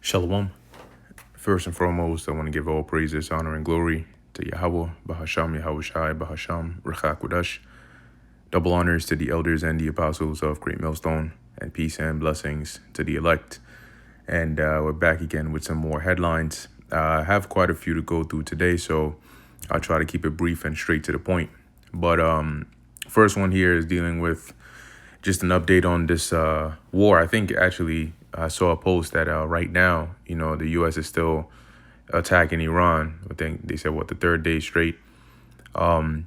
Shalom. First and foremost, I want to give all praises, honor, and glory to Yahweh, Bahasham, Yahushai, Bahasham, Rechakudash. Double honors to the elders and the apostles of Great Millstone, and peace and blessings to the elect. And we're back again with some more headlines. I have quite a few to go through today, so I'll try to keep it brief and straight to the point. But first one here is dealing with just an update on this war. I think actually I saw a post that right now, the U.S. is still attacking Iran. I think they said, the third day straight. So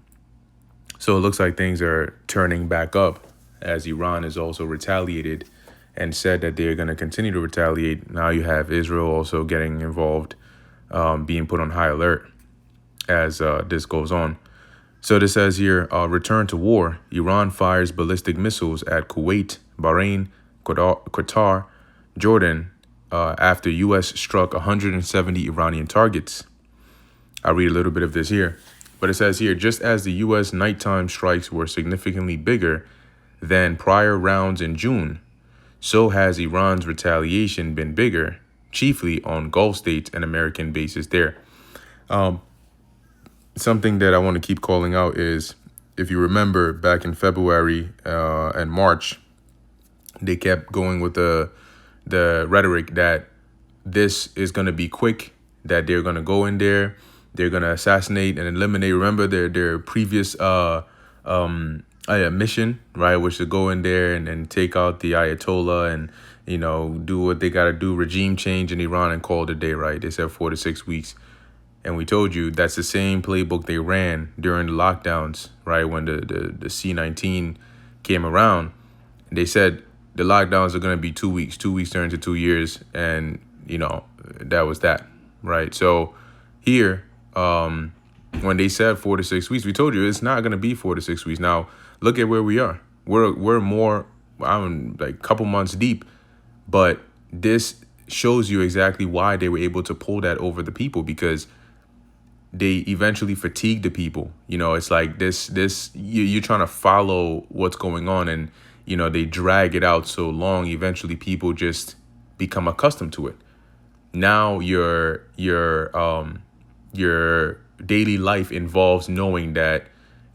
it looks like things are turning back up as Iran has also retaliated and said that they're going to continue to retaliate. Now you have Israel also getting involved, being put on high alert as this goes on. So this says here, return to war. Iran fires ballistic missiles at Kuwait, Bahrain, Qatar, Jordan, after U.S. struck 170 Iranian targets. I'll read a little bit of this here. But it says here, just as the U.S. nighttime strikes were significantly bigger than prior rounds in June, so has Iran's retaliation been bigger, chiefly on Gulf states and American bases there. Something that I want to keep calling out is, if you remember back in February and March, they kept going with the rhetoric that this is going to be quick, that they're going to go in there, they're going to assassinate and eliminate. Remember their previous mission, right, which to go in there and take out the Ayatollah and, do what they got to do, regime change in Iran, and call it a day, right? They said 4 to 6 weeks. And we told you that's the same playbook they ran during the lockdowns, right? When the C-19 came around, they said the lockdowns are going to be 2 weeks. 2 weeks turned to 2 years. And, that was that, right? So here, when they said 4 to 6 weeks, we told you it's not going to be 4 to 6 weeks. Now, look at where we are. We're more, like a couple months deep. But this shows you exactly why they were able to pull that over the people, because they eventually fatigue the people. It's like you're trying to follow what's going on, and they drag it out so long, eventually people just become accustomed to it. Now your daily life involves knowing that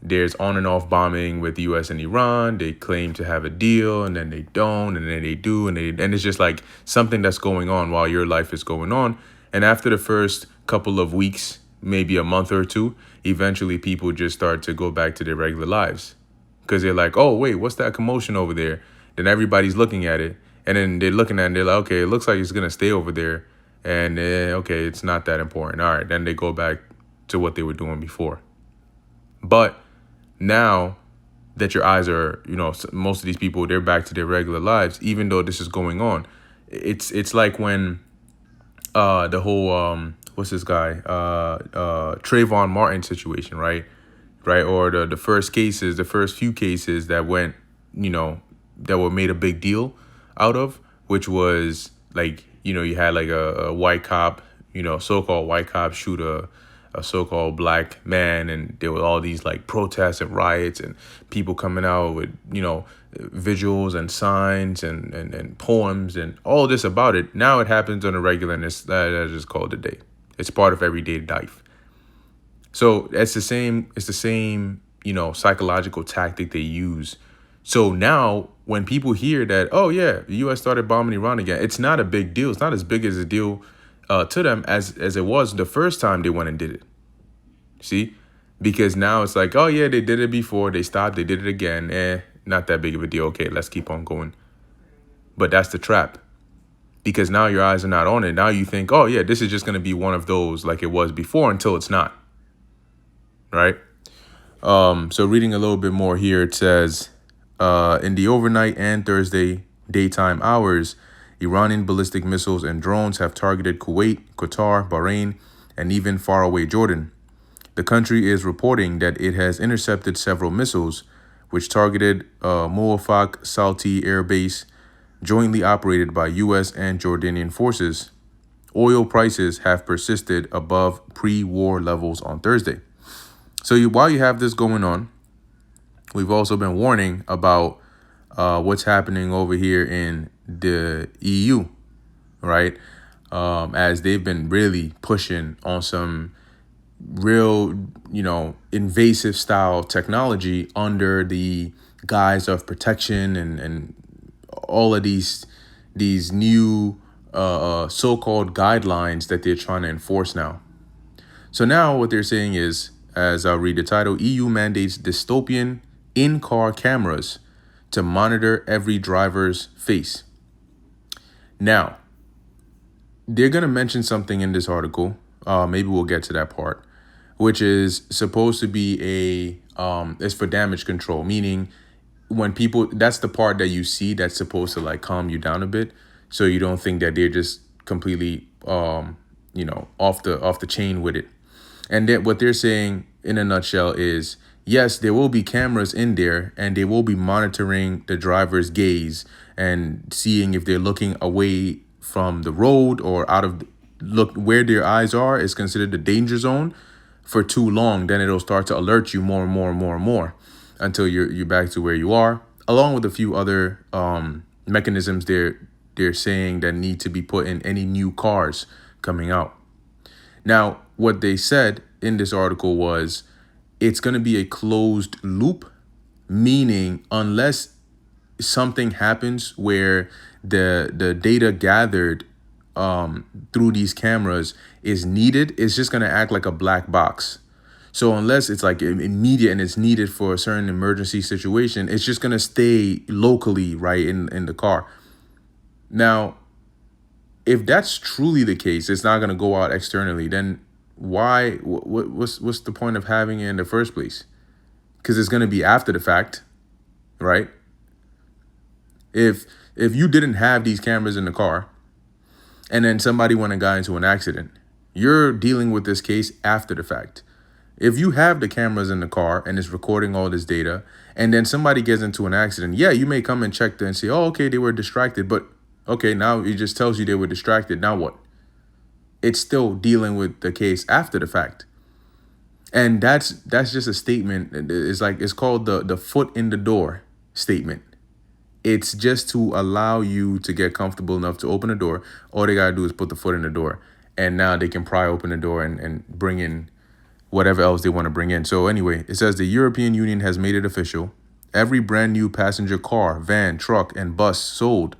there's on and off bombing with the US and Iran. They claim to have a deal, and then they don't, and then they do, and it's just like something that's going on while your life is going on. And after the first couple of weeks, maybe a month or two, eventually people just start to go back to their regular lives, because they're like, oh, wait, what's that commotion over there? Then everybody's looking at it, and then they're looking at it and they're like, okay, it looks like it's going to stay over there. And okay, it's not that important. All right, then they go back to what they were doing before. But now that your eyes are, most of these people, they're back to their regular lives, even though this is going on. It's like when the whole what's this guy, Trayvon Martin situation, right? Or the first few cases that went, that were made a big deal out of, which was like, you had like a white cop, so-called white cop shoot a so-called black man, and there were all these like protests and riots and people coming out with, visuals and signs and poems and all this about it. Now it happens on a regular, and that is called a day. It's part of everyday life. So it's the same, psychological tactic they use. So now when people hear that, oh yeah, the U.S. started bombing Iran again, it's not a big deal. It's not as big as a deal to them as it was the first time they went and did it. See? Because now it's like, oh yeah, they did it before, they stopped, they did it again. Not that big of a deal. Okay, let's keep on going. But that's the trap. Because now your eyes are not on it. Now you think, oh yeah, this is just going to be one of those like it was before, until it's not. Right? So reading a little bit more here, it says, in the overnight and Thursday daytime hours, Iranian ballistic missiles and drones have targeted Kuwait, Qatar, Bahrain, and even faraway Jordan. The country is reporting that it has intercepted several missiles, which targeted Muwafaq Salti Air Base, jointly operated by U.S. and Jordanian forces. Oil prices have persisted above pre-war levels on Thursday. So while you have this going on, we've also been warning about what's happening over here in the EU, right? as they've been really pushing on some real, invasive style technology under the guise of protection and all of these new so-called guidelines that they're trying to enforce now. So now what they're saying is, as I'll read the title, EU mandates dystopian in-car cameras to monitor every driver's face. Now, they're going to mention something in this article. Maybe we'll get to that part, which is supposed to be it's for damage control, meaning when people, that's the part that you see that's supposed to like calm you down a bit. So you don't think that they're just completely, off the chain with it. And then what they're saying in a nutshell is, yes, there will be cameras in there and they will be monitoring the driver's gaze and seeing if they're looking away from the road or out of look where their eyes are is considered the danger zone for too long. Then it'll start to alert you more and more and more and more until you're back to where you are, along with a few other mechanisms they're saying that need to be put in any new cars coming out. Now, what they said in this article was it's going to be a closed loop, meaning unless something happens where the data gathered through these cameras is needed, it's just going to act like a black box. So unless it's like immediate and it's needed for a certain emergency situation, it's just going to stay locally, right, in the car. Now, if that's truly the case, it's not going to go out externally, then why, what's the point of having it in the first place? Because it's going to be after the fact, right? If you didn't have these cameras in the car and then somebody went and got into an accident, you're dealing with this case after the fact. If you have the cameras in the car and it's recording all this data and then somebody gets into an accident, yeah, you may come and check and say, oh, okay, they were distracted, but okay, now it just tells you they were distracted. Now what? It's still dealing with the case after the fact. And that's just a statement. It's called the foot in the door statement. It's just to allow you to get comfortable enough to open the door. All they got to do is put the foot in the door. And now they can pry open the door and bring in whatever else they want to bring in. So anyway, it says the European Union has made it official. Every brand new passenger car, van, truck, and bus sold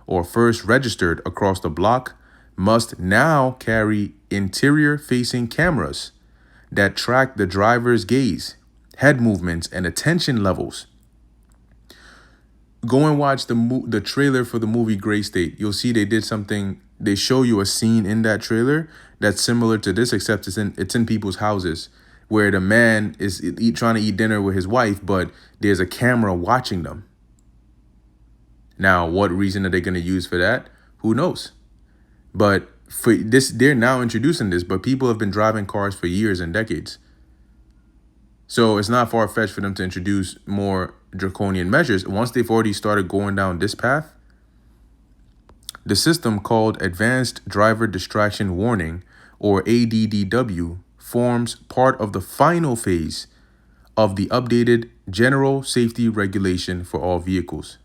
or first registered across the bloc must now carry interior-facing cameras that track the driver's gaze, head movements, and attention levels. Go and watch the trailer for the movie Gray State. You'll see they did something. They show you a scene in that trailer that's similar to this, except it's in people's houses where the man is trying to eat dinner with his wife, but there's a camera watching them. Now, what reason are they going to use for that? Who knows? But for this, they're now introducing this, but people have been driving cars for years and decades. So it's not far-fetched for them to introduce more draconian measures. Once they've already started going down this path, the system called Advanced Driver Distraction Warning, or ADDW, forms part of the final phase of the updated General Safety Regulation for all vehicles.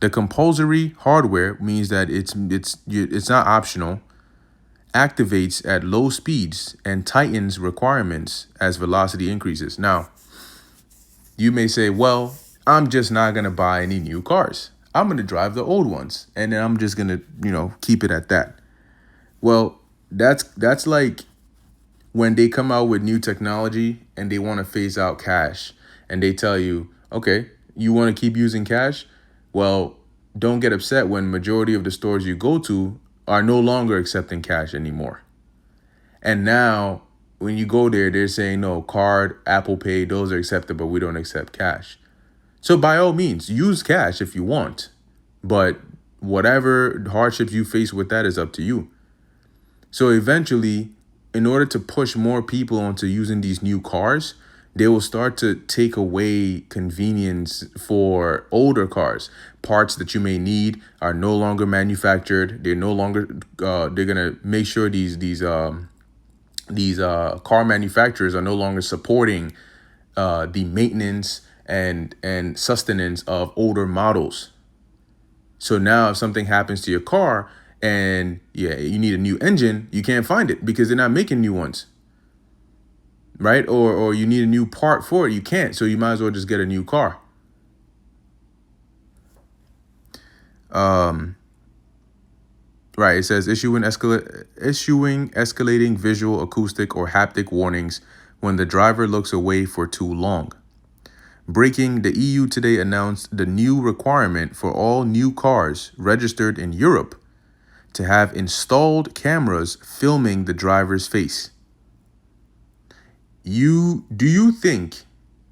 The compulsory hardware means that it's not optional, activates at low speeds, and tightens requirements as velocity increases. Now, you may say, well, I'm just not going to buy any new cars. I'm going to drive the old ones, and then I'm just going to, keep it at that. Well, that's like when they come out with new technology and they want to phase out cash, and they tell you, okay, you want to keep using cash? Well, don't get upset when majority of the stores you go to are no longer accepting cash anymore. And now when you go there, they're saying, no, card, Apple Pay, those are accepted, but we don't accept cash. So by all means, use cash if you want, but whatever hardships you face with that is up to you. So eventually, in order to push more people onto using these new cars, they will start to take away convenience for older cars. Parts that you may need are no longer manufactured. They're no longer. They're gonna make sure these car manufacturers are no longer supporting the maintenance and sustenance of older models. So now, if something happens to your car and yeah, you need a new engine, you can't find it because they're not making new ones, right? Or you need a new part for it, you can't. So you might as well just get a new car. Right, it says issuing escalating visual, acoustic, or haptic warnings when the driver looks away for too long. Breaking, the EU today announced the new requirement for all new cars registered in Europe to have installed cameras filming the driver's face. Do you think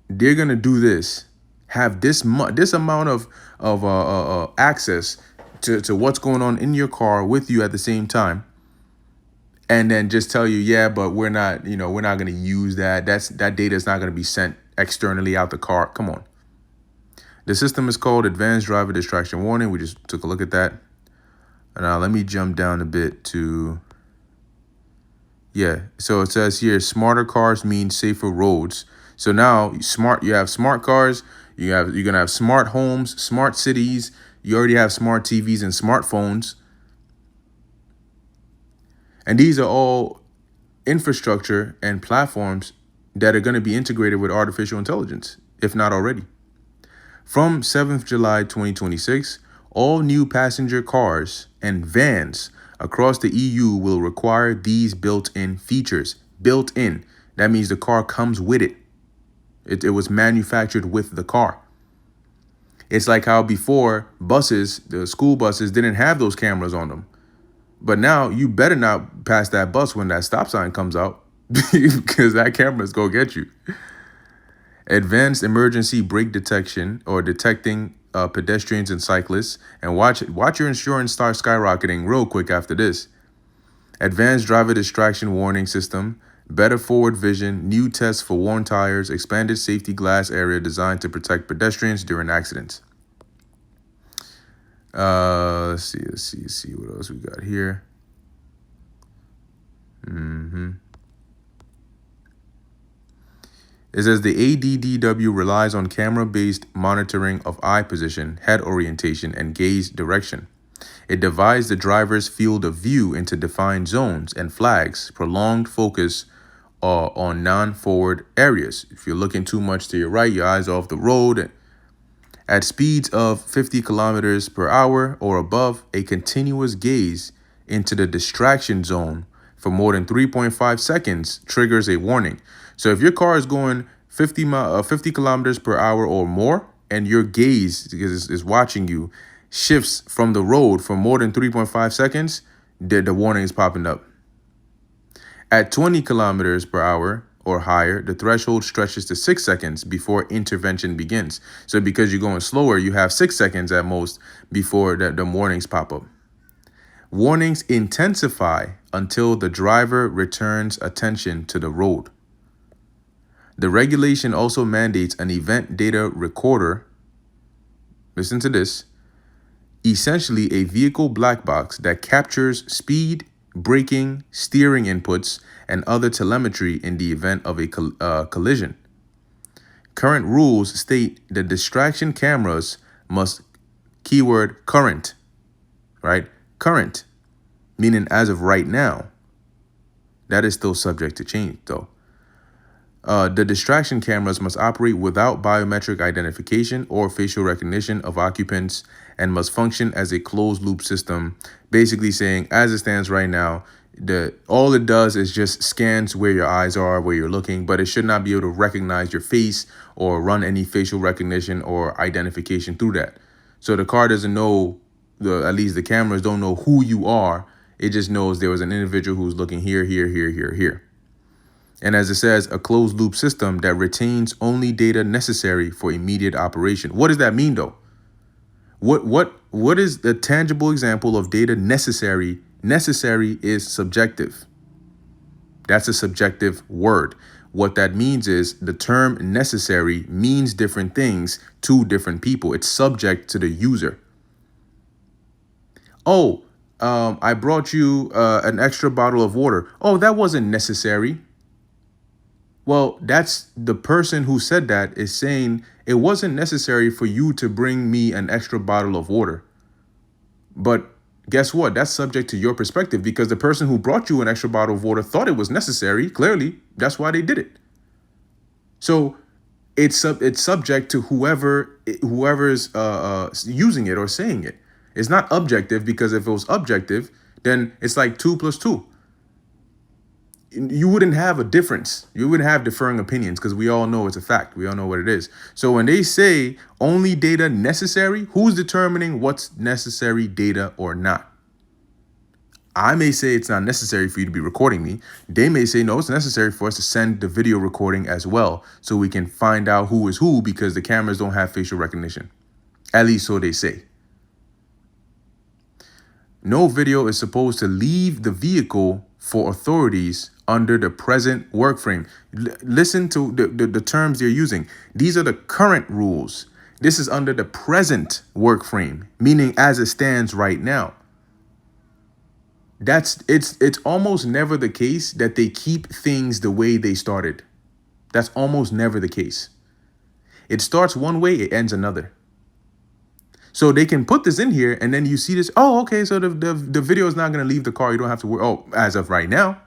they're gonna do this? Have this amount of access to what's going on in your car with you at the same time, and then just tell you, yeah, but we're not going to use that. That data is not going to be sent externally out the car. Come on. The system is called Advanced Driver Distraction Warning. We just took a look at that. Now let me jump down a bit to, yeah. So it says here, smarter cars mean safer roads. So now you have smart cars, you're gonna have smart homes, smart cities. You already have smart TVs and smartphones. And these are all infrastructure and platforms that are going to be integrated with artificial intelligence, if not already. From 7th July 2026, all new passenger cars and vans across the EU will require these built-in features. Built-in. That means the car comes with it. It was manufactured with the car. It's like how before buses, the school buses, didn't have those cameras on them. But now you better not pass that bus when that stop sign comes out because that camera's going to get you. Advanced emergency brake detection, or detecting pedestrians and cyclists. And watch your insurance start skyrocketing real quick after this. Advanced driver distraction warning system. Better forward vision. New tests for worn tires. Expanded safety glass area designed to protect pedestrians during accidents. Let's see what else we got here. It says the ADDW relies on camera-based monitoring of eye position, head orientation, and gaze direction. It divides the driver's field of view into defined zones and flags, prolonged focus on non-forward areas. If you're looking too much to your right, your eyes off the road. At speeds of 50 kilometers per hour or above, a continuous gaze into the distraction zone for more than 3.5 seconds triggers a warning. So if your car is going 50 kilometers per hour or more, and your gaze is watching you, shifts from the road for more than 3.5 seconds, the warning is popping up. At 20 kilometers per hour or higher, the threshold stretches to 6 seconds before intervention begins. So because you're going slower, you have 6 seconds at most before the warnings pop up. Warnings intensify until the driver returns attention to the road. The regulation also mandates an event data recorder. Listen to this. Essentially a vehicle black box that captures speed, braking, steering inputs, and other telemetry in the event of a collision. Current rules state that distraction cameras must, keyword current, right? Current, meaning as of right now. That is still subject to change, though. The distraction cameras must operate without biometric identification or facial recognition of occupants and must function as a closed loop system, basically saying, as it stands right now, all it does is just scans where your eyes are, where you're looking, but it should not be able to recognize your face or run any facial recognition or identification through that. So the car doesn't know, at least the cameras don't know who you are. It just knows there was an individual who's looking here, here, here, here, here. And as it says, a closed loop system that retains only data necessary for immediate operation. What does that mean, though? What is the tangible example of data necessary? Necessary is subjective. That's a subjective word. What that means is the term necessary means different things to different people. It's subject to the user. Oh, I brought you an extra bottle of water. Oh, that wasn't necessary. Well, that's the person who said that is saying it wasn't necessary for you to bring me an extra bottle of water. But guess what? That's subject to your perspective, because the person who brought you an extra bottle of water thought it was necessary. Clearly, that's why they did it. So it's subject to whoever's using it or saying it. It's not objective, because if it was objective, then it's like 2 plus 2. You wouldn't have a difference. You wouldn't have differing opinions, because we all know it's a fact. We all know what it is. So when they say only data necessary, who's determining what's necessary data or not? I may say it's not necessary for you to be recording me. They may say, no, it's necessary for us to send the video recording as well, so we can find out who is who, because the cameras don't have facial recognition. At least so they say. No video is supposed to leave the vehicle for authorities under the present work frame. Listen to the terms they're using. These are the current rules. This is under the present work frame, meaning as it stands right now. It's almost never the case that they keep things the way they started. That's almost never the case. It starts one way, it ends another. So they can put this in here, and then you see this. Oh, okay. So the video is not going to leave the car. You don't have to worry. Oh, as of right now.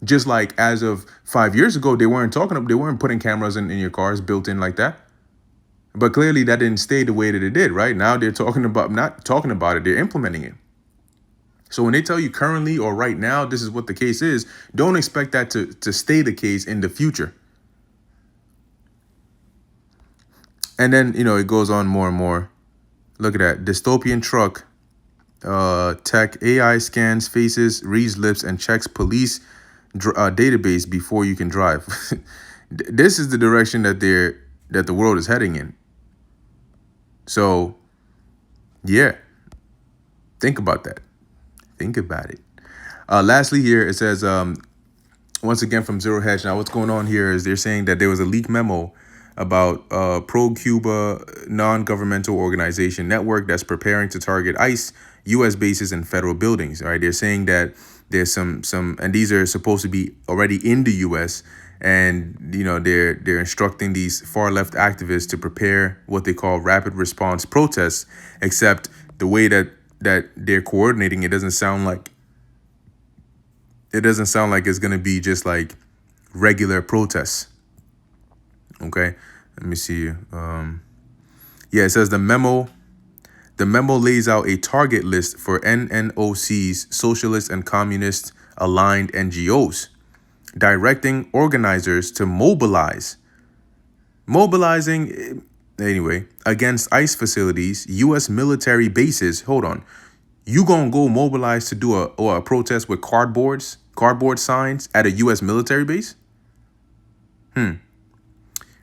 Just like as of 5 years ago, they weren't putting cameras in your cars built in like that. But clearly that didn't stay the way that it did, right? Now they're not talking about it. They're implementing it. So when they tell you currently or right now, this is what the case is, don't expect that to stay the case in the future. And then, it goes on more and more. Look at that. Dystopian truck tech. AI scans faces, reads lips, and checks police database before you can drive. This is the direction that the world is heading in. So, yeah. Think about that. Think about it. Lastly here, it says, once again from Zero Hedge. Now, what's going on here is they're saying that there was a leaked memo about Pro-Cuba non-governmental organization network that's preparing to target ICE, U.S. bases, and federal buildings. All right, they're saying that there's some, and these are supposed to be already in the U.S. And they're instructing these far left activists to prepare what they call rapid response protests. Except the way that they're coordinating, it doesn't sound like it's going to be just like regular protests. Okay, let me see. It says the memo lays out a target list for NNOC's socialist and communist aligned NGOs, directing organizers to mobilizing against ICE facilities, U.S. military bases. Hold on. You gonna go mobilize to do a protest with cardboard signs at a U.S. military base?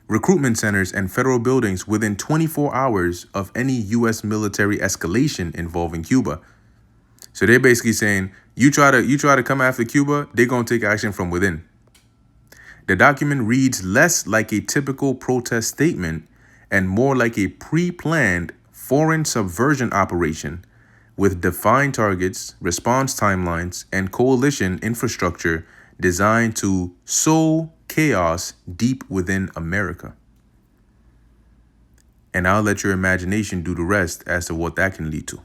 Recruitment centers and federal buildings within 24 hours of any U.S. military escalation involving Cuba. So they're basically saying, you try to come after Cuba, they're gonna take action from within. The document reads less like a typical protest statement and more like a pre-planned foreign subversion operation with defined targets, response timelines, and coalition infrastructure designed to sow chaos deep within America. And I'll let your imagination do the rest as to what that can lead to.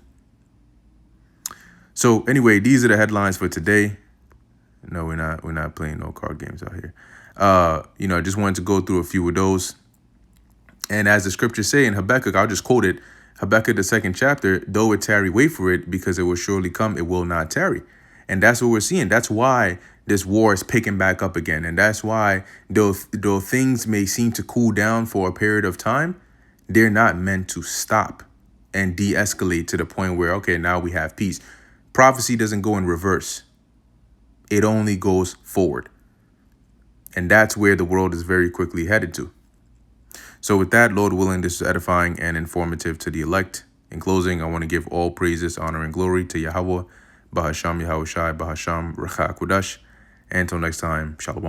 So anyway, these are the headlines for today. No, we're not playing no card games out here. I just wanted to go through a few of those. And as the scriptures say in Habakkuk, I'll just quote it. Habakkuk, the 2nd chapter, though it tarry, wait for it, because it will surely come, it will not tarry. And that's what we're seeing. That's why this war is picking back up again. And that's why, though things may seem to cool down for a period of time, they're not meant to stop and de-escalate to the point where, okay, now we have peace. Prophecy doesn't go in reverse. It only goes forward. And that's where the world is very quickly headed to. So with that, Lord willing, this is edifying and informative to the elect. In closing, I want to give all praises, honor, and glory to Yahweh, Bahasham Yahushai, Bahasham Racha Kudash. And until next time, Shalom.